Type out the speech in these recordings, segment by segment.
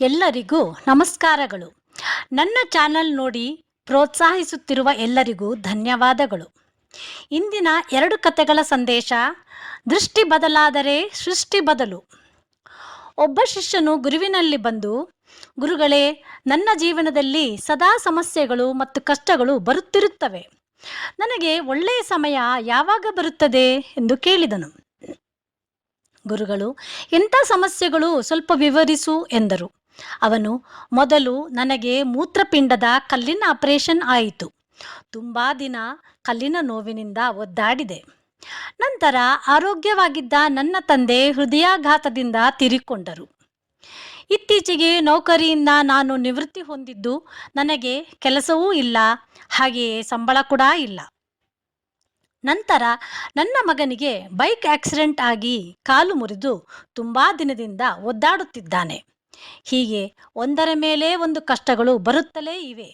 ಎಲ್ಲರಿಗೂ ನಮಸ್ಕಾರಗಳು. ನನ್ನ ಚಾನಲ್ ನೋಡಿ ಪ್ರೋತ್ಸಾಹಿಸುತ್ತಿರುವ ಎಲ್ಲರಿಗೂ ಧನ್ಯವಾದಗಳು. ಇಂದಿನ 2 ಕಥೆಗಳ ಸಂದೇಶ: ದೃಷ್ಟಿ ಬದಲಾದರೆ ಸೃಷ್ಟಿ ಬದಲು. ಒಬ್ಬ ಶಿಷ್ಯನು ಗುರುವಿನಲ್ಲಿ ಬಂದು, ಗುರುಗಳೇ, ನನ್ನ ಜೀವನದಲ್ಲಿ ಸದಾ ಸಮಸ್ಯೆಗಳು ಮತ್ತು ಕಷ್ಟಗಳು ಬರುತ್ತಿರುತ್ತವೆ. ನನಗೆ ಒಳ್ಳೆಯ ಸಮಯ ಯಾವಾಗ ಬರುತ್ತದೆ ಎಂದು ಕೇಳಿದನು. ಗುರುಗಳು, ಎಂಥ ಸಮಸ್ಯೆಗಳು, ಸ್ವಲ್ಪ ವಿವರಿಸು ಎಂದರು. ಅವನು, ಮೊದಲು ನನಗೆ ಮೂತ್ರಪಿಂಡದ ಕಲ್ಲಿನ ಆಪರೇಷನ್ ಆಯಿತು. ತುಂಬ ದಿನ ಕಲ್ಲಿನ ನೋವಿನಿಂದ ಒದ್ದಾಡಿದೆ. ನಂತರ ಆರೋಗ್ಯವಾಗಿದ್ದ ನನ್ನ ತಂದೆ ಹೃದಯಾಘಾತದಿಂದ ತೀರಿಕೊಂಡರು. ಇತ್ತೀಚೆಗೆ ನೌಕರಿಯಿಂದ ನಾನು ನಿವೃತ್ತಿ ಹೊಂದಿದ್ದು, ನನಗೆ ಕೆಲಸವೂ ಇಲ್ಲ, ಹಾಗೆಯೇ ಸಂಬಳ ಕೂಡ ಇಲ್ಲ. ನಂತರ ನನ್ನ ಮಗನಿಗೆ ಬೈಕ್ ಆಕ್ಸಿಡೆಂಟ್ ಆಗಿ ಕಾಲು ಮುರಿದು ತುಂಬ ದಿನದಿಂದ ಒದ್ದಾಡುತ್ತಿದ್ದಾನೆ. ಹೀಗೆ ಒಂದರ ಮೇಲೆ ಒಂದು ಕಷ್ಟಗಳು ಬರುತ್ತಲೇ ಇವೆ.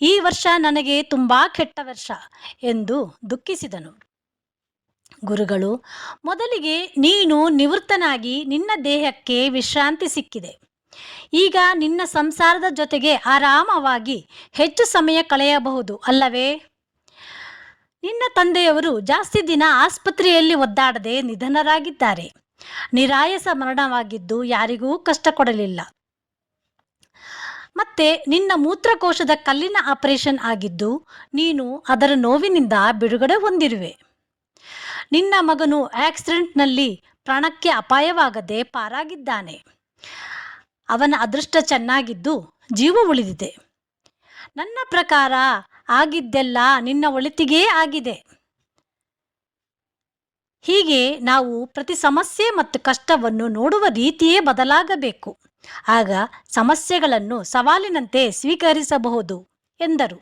ಈ ವರ್ಷ ನನಗೆ ತುಂಬ ಕೆಟ್ಟ ವರ್ಷ ಎಂದು ದುಃಖಿಸಿದನು. ಗುರುಗಳು, ಮೊದಲಿಗೆ ನೀನು ನಿವೃತ್ತನಾಗಿ ನಿನ್ನ ದೇಹಕ್ಕೆ ವಿಶ್ರಾಂತಿ ಸಿಕ್ಕಿದೆ. ಈಗ ನಿನ್ನ ಸಂಸಾರದ ಜೊತೆಗೆ ಆರಾಮವಾಗಿ ಹೆಚ್ಚು ಸಮಯ ಕಳೆಯಬಹುದು ಅಲ್ಲವೇ? ನಿನ್ನ ತಂದೆಯವರು ಜಾಸ್ತಿ ದಿನ ಆಸ್ಪತ್ರೆಯಲ್ಲಿ ಒದ್ದಾಡದೆ ನಿಧನರಾಗಿದ್ದಾರೆ. ನಿರಾಯಾಸ ಮರಣವಾಗಿದ್ದು ಯಾರಿಗೂ ಕಷ್ಟ ಕೊಡಲಿಲ್ಲ. ಮತ್ತೆ ನಿನ್ನ ಮೂತ್ರಕೋಶದ ಕಲ್ಲಿನ ಆಪರೇಷನ್ ಆಗಿದ್ದು, ನೀನು ಅದರ ನೋವಿನಿಂದ ಬಿಡುಗಡೆ ಹೊಂದಿರುವೆ. ನಿನ್ನ ಮಗನು ಆಕ್ಸಿಡೆಂಟ್ನಲ್ಲಿ ಪ್ರಾಣಕ್ಕೆ ಅಪಾಯವಾಗದೆ ಪಾರಾಗಿದ್ದಾನೆ. ಅವನ ಅದೃಷ್ಟ ಚೆನ್ನಾಗಿದ್ದು ಜೀವ ಉಳಿದಿದೆ. ನನ್ನ ಪ್ರಕಾರ ಆಗಿದ್ದೆಲ್ಲ ನಿನ್ನ ಒಳಿತಿಗೇ ಆಗಿದೆ. ಹೀಗೆ ನಾವು ಪ್ರತಿ ಸಮಸ್ಯೆ ಮತ್ತು ಕಷ್ಟವನ್ನು ನೋಡುವ ರೀತಿಯೇ ಬದಲಾಗಬೇಕು. ಆಗ ಸಮಸ್ಯೆಗಳನ್ನು ಸವಾಲಿನಂತೆ ಸ್ವೀಕರಿಸಬಹುದು ಎಂದರು.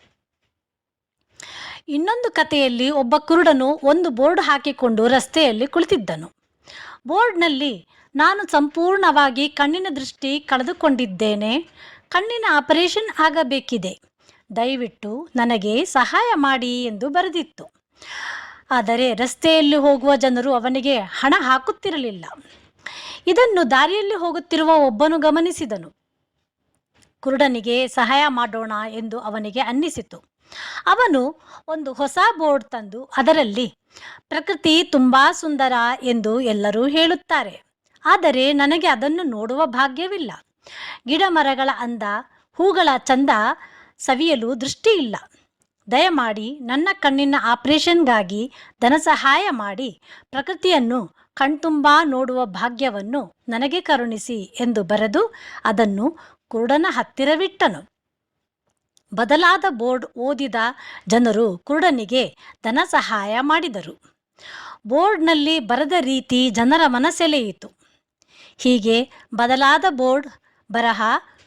ಇನ್ನೊಂದು ಕಥೆಯಲ್ಲಿ ಒಬ್ಬ ಕುರುಡನು ಒಂದು ಬೋರ್ಡ್ ಹಾಕಿಕೊಂಡು ರಸ್ತೆಯಲ್ಲಿ ಕುಳಿತಿದ್ದನು. ಬೋರ್ಡ್ನಲ್ಲಿ, ನಾನು ಸಂಪೂರ್ಣವಾಗಿ ಕಣ್ಣಿನ ದೃಷ್ಟಿ ಕಳೆದುಕೊಂಡಿದ್ದೇನೆ, ಕಣ್ಣಿನ ಆಪರೇಷನ್ ಆಗಬೇಕಿದೆ, ದಯವಿಟ್ಟು ನನಗೆ ಸಹಾಯ ಮಾಡಿ ಎಂದು ಬರೆದಿತ್ತು. ಆದರೆ ರಸ್ತೆಯಲ್ಲಿ ಹೋಗುವ ಜನರು ಅವನಿಗೆ ಹಣ ಹಾಕುತ್ತಿರಲಿಲ್ಲ. ಇದನ್ನು ದಾರಿಯಲ್ಲಿ ಹೋಗುತ್ತಿರುವ ಒಬ್ಬನು ಗಮನಿಸಿದನು. ಕುರುಡನಿಗೆ ಸಹಾಯ ಮಾಡೋಣ ಎಂದು ಅವನಿಗೆ ಅನ್ನಿಸಿತು. ಅವನು ಒಂದು ಹೊಸ ಬೋರ್ಡ್ ತಂದು ಅದರಲ್ಲಿ, ಪ್ರಕೃತಿ ತುಂಬ ಸುಂದರ ಎಂದು ಎಲ್ಲರೂ ಹೇಳುತ್ತಾರೆ, ಆದರೆ ನನಗೆ ಅದನ್ನು ನೋಡುವ ಭಾಗ್ಯವಿಲ್ಲ. ಗಿಡ ಮರಗಳ ಅಂದ, ಹೂಗಳ ಚಂದ ಸವಿಯಲು ದೃಷ್ಟಿ ಇಲ್ಲ. ದಯಮಾಡಿ ನನ್ನ ಕಣ್ಣಿನ ಆಪರೇಷನ್ಗಾಗಿ ಧನ ಸಹಾಯ ಮಾಡಿ ಪ್ರಕೃತಿಯನ್ನು ಕಣ್ತುಂಬ ನೋಡುವ ಭಾಗ್ಯವನ್ನು ನನಗೆ ಕರುಣಿಸಿ ಎಂದು ಬರೆದು ಅದನ್ನು ಕುರುಡನ ಹತ್ತಿರವಿಟ್ಟನು. ಬದಲಾದ ಬೋರ್ಡ್ ಓದಿದ ಜನರು ಕುರುಡನಿಗೆ ಧನ ಸಹಾಯ ಮಾಡಿದರು. ಬೋರ್ಡ್ನಲ್ಲಿ ಬರೆದ ರೀತಿ ಜನರ ಮನಸೆಳೆಯಿತು. ಹೀಗೆ ಬದಲಾದ ಬೋರ್ಡ್ ಬರಹ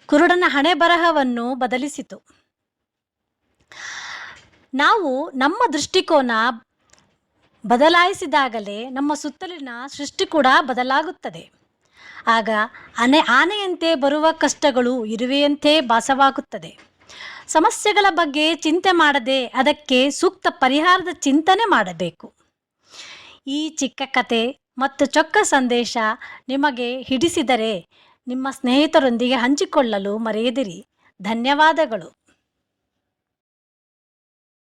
ಕುರುಡನ ಹಣೆ ಬರಹವನ್ನು ಬದಲಿಸಿತು. ನಾವು ನಮ್ಮ ದೃಷ್ಟಿಕೋನ ಬದಲಾಯಿಸಿದಾಗಲೇ ನಮ್ಮ ಸುತ್ತಲಿನ ಸೃಷ್ಟಿ ಕೂಡ ಬದಲಾಗುತ್ತದೆ. ಆಗ ಆನೆಯಂತೆ ಬರುವ ಕಷ್ಟಗಳು ಇರುವೆಯಂತೆ ಭಾಸವಾಗುತ್ತದೆ. ಸಮಸ್ಯೆಗಳ ಬಗ್ಗೆ ಚಿಂತೆ ಮಾಡದೆ ಅದಕ್ಕೆ ಸೂಕ್ತ ಪರಿಹಾರದ ಚಿಂತನೆ ಮಾಡಬೇಕು. ಈ ಚಿಕ್ಕ ಕತೆ ಮತ್ತು ಚೊಕ್ಕ ಸಂದೇಶ ನಿಮಗೆ ಹಿಡಿಸಿದರೆ ನಿಮ್ಮ ಸ್ನೇಹಿತರೊಂದಿಗೆ ಹಂಚಿಕೊಳ್ಳಲು ಮರೆಯದಿರಿ. ಧನ್ಯವಾದಗಳು.